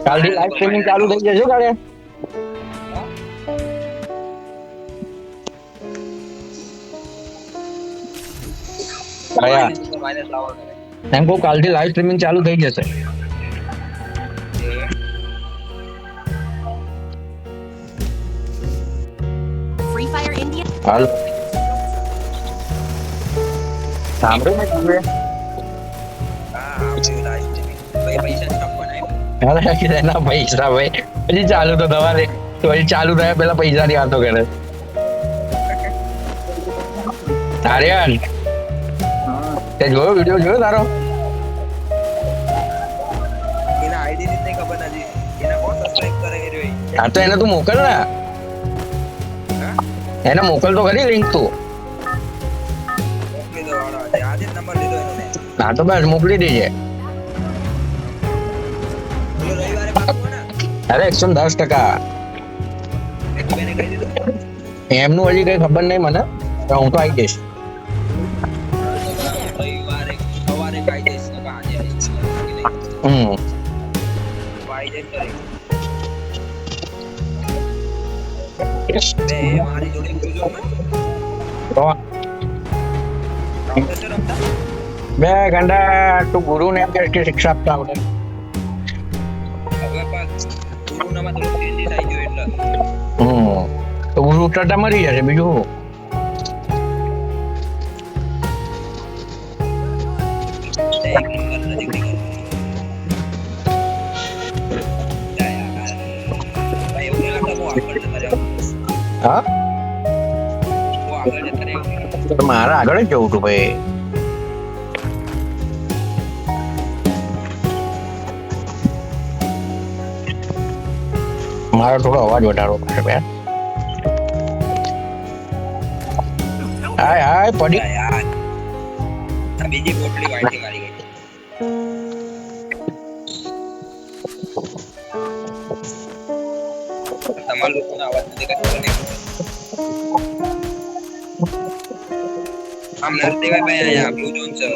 કાલથી live streaming ચાલુ થઈ જશે કાલે. એમ કહું કાલથી લાઈવ સ્ટ્રીમિંગ ચાલુ થઈ જશે. Free Fire India. હાલ સાંભળ્યું ને તમે? અરે એના પૈસા ભાઈ હજી ચાલુ તો તમારે તો હજી ચાલુ થયા પેલા પૈસાની વાતો કરે. આર્યન તે જોયો વિડીયો જોયો તારો? હા તો એને તું મોકલ ને, એને મોકલ તો ખરી લિંક તું. હા તો બસ મોકલી દેજે. અરે 110%. એમનું હજી કઈ ખબર નહીં મને, પણ હું તો આવી જઈશ. બે ઘંટા તું ગુરુ ને એમ કે શિક્ષા આપતા આવડે. તો ગુરુ ઉતરતા મરી જશે બીજું. હા મારા આગળ જ જવું તું ભાઈ. મારો થોડો અવાજ વધારવો પડશે બેન. હાય હાય પડી બીજી બોટલી વાઈટી મારી ગઈ. તમારા લોકોનો અવાજ નથી કરતો ને. આમ નરદેવાય ભાઈ અહીંયા બ્લુ ઝોન છે.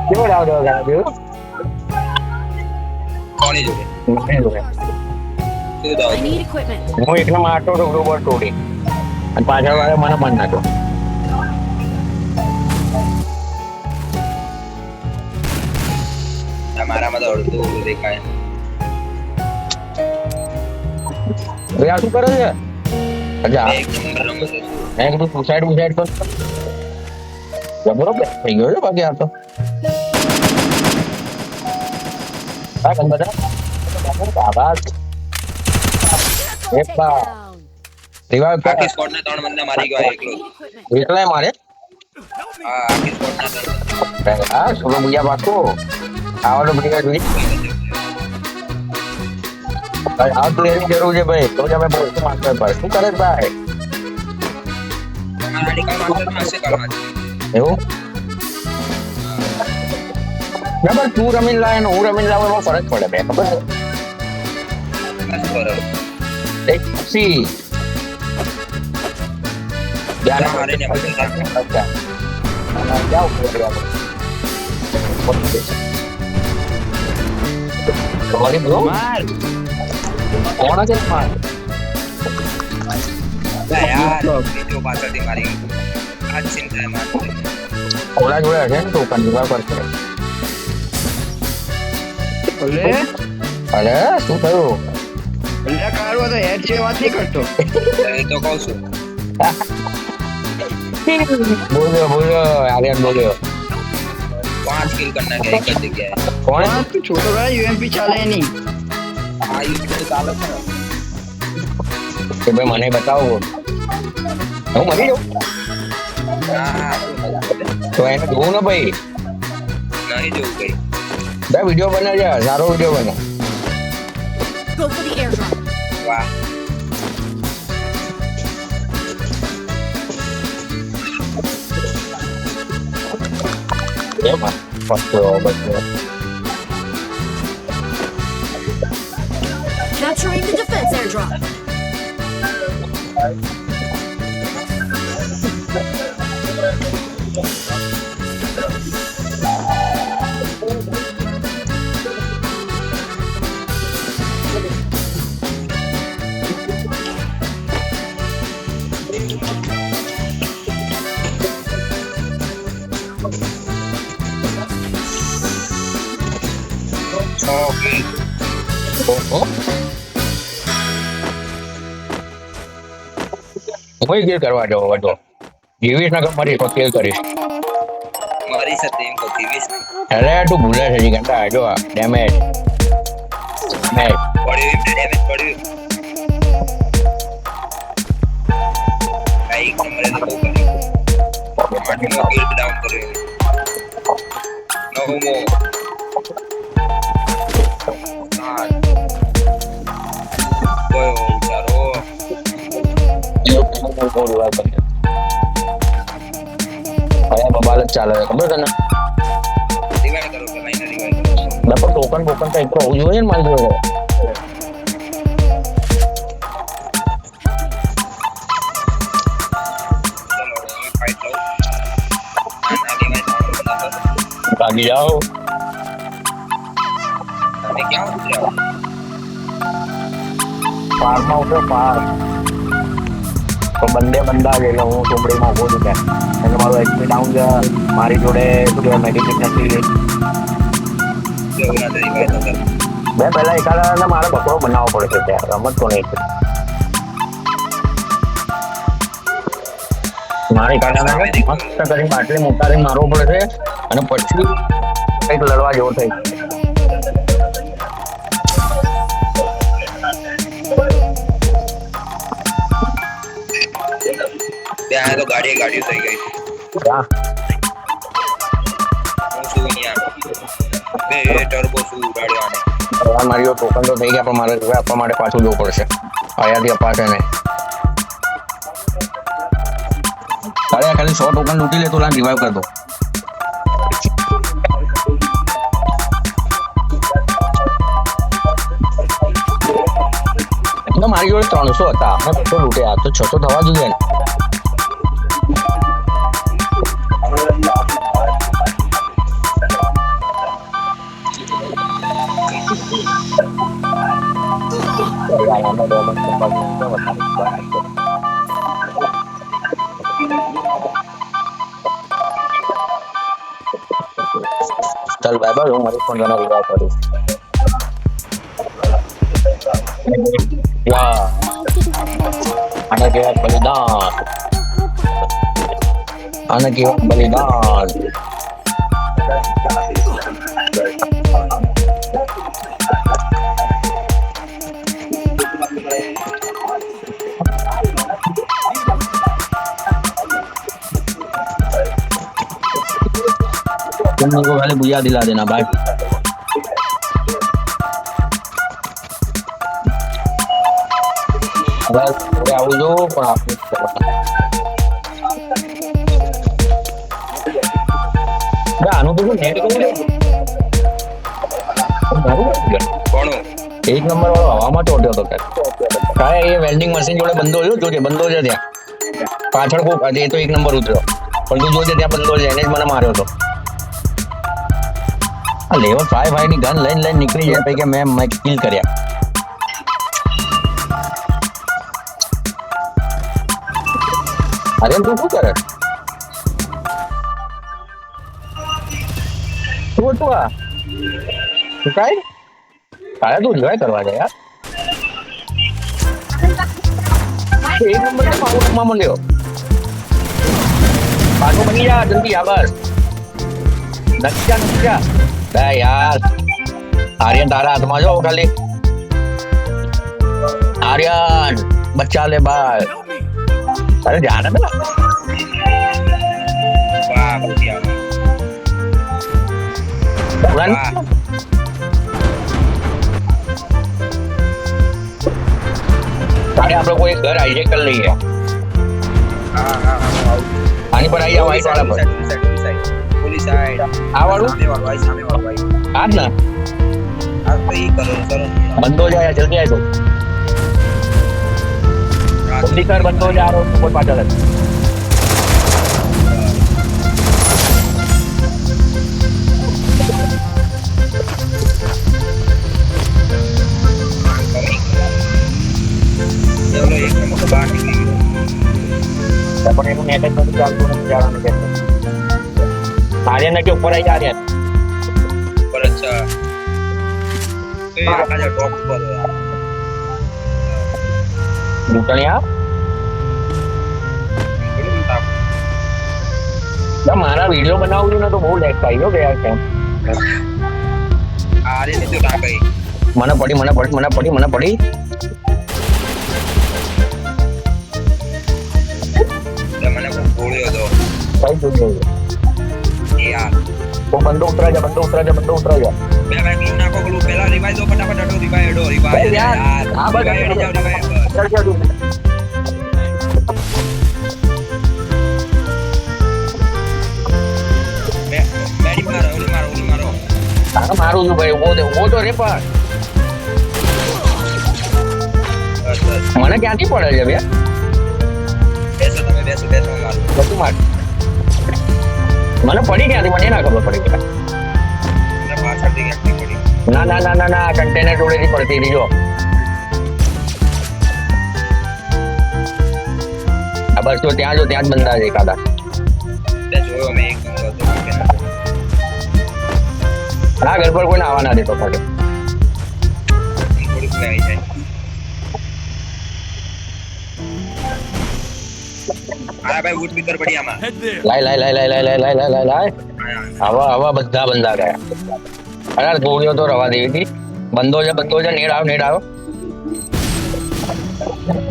કેવો રાવ દેવો ગાના દેવો કોની જોડે? મને જોડે. શું દાવ? I need equipment. હું એકલો મારતો હતો રોબોટ તોડી અને પાછળ વાળા મને બંધ નાખ્યો. મારામાં તો અડધું દેખાય. હવે આ શું કરે છે? અચ્છા એક નંબર રમે છે. મેં કીધું સુસાઇડ કર. જબરો થઈ ગયો છે બાકી આ તો. હા ગંદા આવાજ Take એપા down. રિવાઇવ કર. આખી સ્કોડને 3 બંદા મારી ગયો એકલો. એકલા મારે હા આખી સ્કોડના 3 બંદા. હા સોલો બુયા બાકો આવાનો બુયા જોઈ. ભાઈ આ તો એની જરૂર છે ભાઈ. તો તમે બોલ શું માંગતો ભાઈ? શું કરે ભાઈ? તમારા આડી કામ આવશે તો હશે કામ. એવું બરાબર. તું રમીને લાવે ને હું રમીને લાવે એમાં ફરક પડે બે ખબર છે. શું કરો? એક સી ધ્યાન મારીને બધા અચ્છા જાઓ સોરી બ્રો માર કોણ છે માર? યાર બીજો પાછળથી મારી ગયો. આ સીન થાય મારતો. ઓલા જોડે હશે ને તો કંટીન્યુ કરશે. ઓલે અરે શું થયું? ઓલે કારો તો હેડ છે વાત નહીં કરતો. એ તો કહું છું. બોલ્યો આર્યન બોલ્યો. 5 કિલ કરના કે એક જ જગ્યાએ. કોણ? હા, તું છોટો ભાઈ યુએમપી ચાલે નહીં. આ યુટ્યુબ ચાલે છે ને. કે ભાઈ મને બતાવો. હું મરી જાઉં હા તો એને જોવું ને ભાઈ. નહીં જોવું કઈ. બે વિડીયો બને છે સારો વિડીયો બને. Go for the airdrop. વાહ એમાં Capturing the defense airdrop. Okay. કોઈ કિલ કરવા જવો હતો જીવીશ ના મરીશ તો કિલ કરીશ મારી સાથે એમ તો જીવીશ અરે તું ભૂલે છે જીગંટા જો ડેમેજ ડેમેજ પડ્યું ડેમેજ પડ્યું એક નંબરે તો બહુ કર્યું આટલો કિલ ડાઉન કર્યો નો મો બબાલ જ ચાલે ખબર તને રિવાઇવ કરો કે નહીં રિવાઇવ કરો ડબલ ટોકન બોકન કઈ તો હોવું જોઈએ ને મારી જોડે ચલો હવે ફાઇટ લો આના રિવાઇવ ભાગી જાઓ તમે ક્યાં ઉતર્યા પારમાં ઉઠો પાર તો બંને બંદા છે એટલે હું ટુમડીમાં ઉભો છું ત્યાં અને મારું એચપી ડાઉન છે મારી જોડે શું કહેવાય મેડિસિન નથી જેવડા રિવાઇવ હતા બે પહેલા એકાદાને મારે બકરો બનાવવો પડે છે ત્યાં રમત તો નહીં મારે એકાદાને મસ્ત કરીને બાટલી મોટારીને મારવો પડે છે અને પછી કંઈક લડવા જેવો થઈ ત્યાં તો ગાડીઓ થઈ ગઈ ક્યાં હું શું અહીંયા બે ટર્બો શું ઉડાડ્યો આને મારી ટોકન તો થઈ ગયા પણ મારે રિવાઇવ આપવા માટે પાછું જવું પડશે અહીંયાથી અપાશે નહીં અરે ખાલી 100 ટોકન લૂંટી લે તો લાન રિવાઇવ કર દો તો મારી જોડે 300 હતા મેં બધો લૂંટ્યા તો 600 થવા જોઈએ ને ચાલ બાય બાય હું મારી ફોન તને રિવાઇવ કરીશ યા આને કહેવાય બલિદાન આને કહેવાય બલિદાન तुम मेरे को पहले बुझा दिला देना भाई बस आવું જો પણ આપણે આનું તો નેટ કોણ એક નંબર વાળો હવામાં ચોટ્યો હતો કાંઈ એ વેલ્ડિંગ મશીન જોડે બંધો છે જોજે બંધો છે ત્યાં પાછળ કોક એ તો એક નંબર ઉતર્યો પણ તું જોજે ત્યાં બંધો છે એને જ મને માર્યો હતો આ લેવલ 5 ની ગન લઈને નીકળી જાય પછી કે મેં કિલ કર્યા અરે તું શું કરે તું આ તું કાંઈ તારે તું રિવાઇવ કરવા જાય યાર એક નંબર ને પાવરમાં મળ્યો પાછો બની જા જલ્દી આગળ નથી જા યાર આર્યન તારા હાથમાં જો ખાલી આર્યન બચ્ચા લે બાર અરે ધ્યાન આપે વાહ બુટિયા વાહ તારે આપણે કોઈ ઘર હાઈજેક કરી લઈએ હા આની પર આવી વ્હાઈટ વાળા પર પોલીસ સાઈડ આ વાળું સામે વાળું ભાઈ આ જ ને આ તો ઈ કરો કરો બંધો જાય જલ્દી આવ્યો જલ્દી કર બંધો જાય આરો ઉપર પાછળ જ. ચલો એક નંબર તો બહાર નીકળી ગયો પણ એનું નેટ જ નથી ચાલતું નથી જાણવાનું કે આર્યન કે ઉપર આવી આર્યન પર અચ્છા એ આખા ટોપ ઉપર હોય દુકણિયા થોડું તાપ મારા વિડીયો બનાવું છું ને તો બહુ લેટ થાય ગયો કે યાર કેમ આરે ને તો ના ગઈ મને પડી મને ગોળ્યો તો કઈ જોઈ એ યાર તો બંધો ઉતરા જા બે ભાઈ ક્લીન નાખો પેલું પહેલા રિવાઇઝ દો ફટાફટ અડો રિવાઇઝ યાર, આ બસ રિવાઇઝ જાવ રિવાઇઝ ચાલ ચાલ મેડી મારો ઓલી મારો તારે મારું છું ભાઈ ઉભો તો રે પણ બસ બસ મને ક્યાંથી પડે છે બે બેસો તમે બેસો મારો બધું માર મને પડી ક્યાંથી મને ના ખબર પડી કે મને પાછળથી ક્યાંક નહીં પડી ના કન્ટેનર જોડેથી પડતી હતી જો આ બસ તો ત્યાં જ બંધા છે એકાદા તે જોયો મેં એક નંબર તો કે ના ના ઘર પર કોઈ આવવા ના દેતો ફટે થોડુંક આવી જાય હા ભાઈ વુડ પીકર બઢિયામાં લાય આવા બધા બંધા ગયા અરે ગોળીઓ તો રવા દેવી હતી બંધો છે નેડ આવ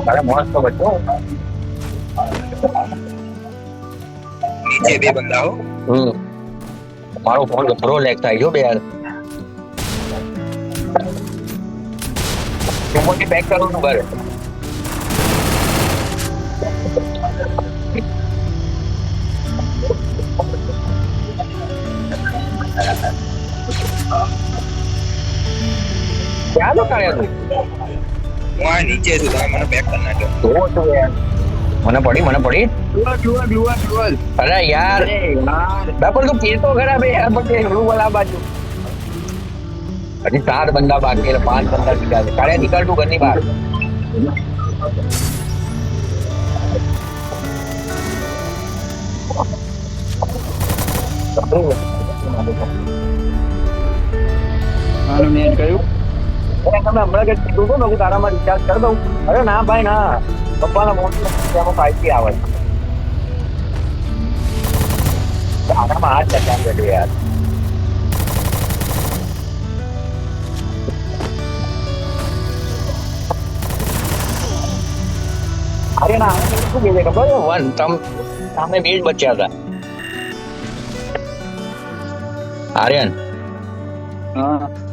અરે મસ્ત બચ્ચો નીચે બે બંદા હો મારો ફોન ગભરો લેગ થાય જો બે યાર તું પેક કરું છું ઘરે ક્યાં તો કાઢ્યા તું હું આ નીચે છું તમે મને પેક કરી નાખ્યો જોવો તું યાર મને પડી ગ્લુઅલ અરે યાર બાપર તું પીતો ખરા બે યાર પછી રૂ વાળા બાજુ હજી 7 બંદા બાકી એટલે 5 બંદા નીકળ્યા છે કાળે નીકળ તું ઘરની બહાર મારું નેટ ગયું તમે હમણાં કઈ કીધું હતું ને હું તારામાં રિચાર્જ કરી દઉં અરે ના ભાઈ ના પપ્પાના મોટી એમાં 5G આવે તારામાં હાથ ચક્યા કર્યું યાર અરે ના શું કહે છે ખબર છે વન સામે બે જ બચ્યા હતા આર્યન હા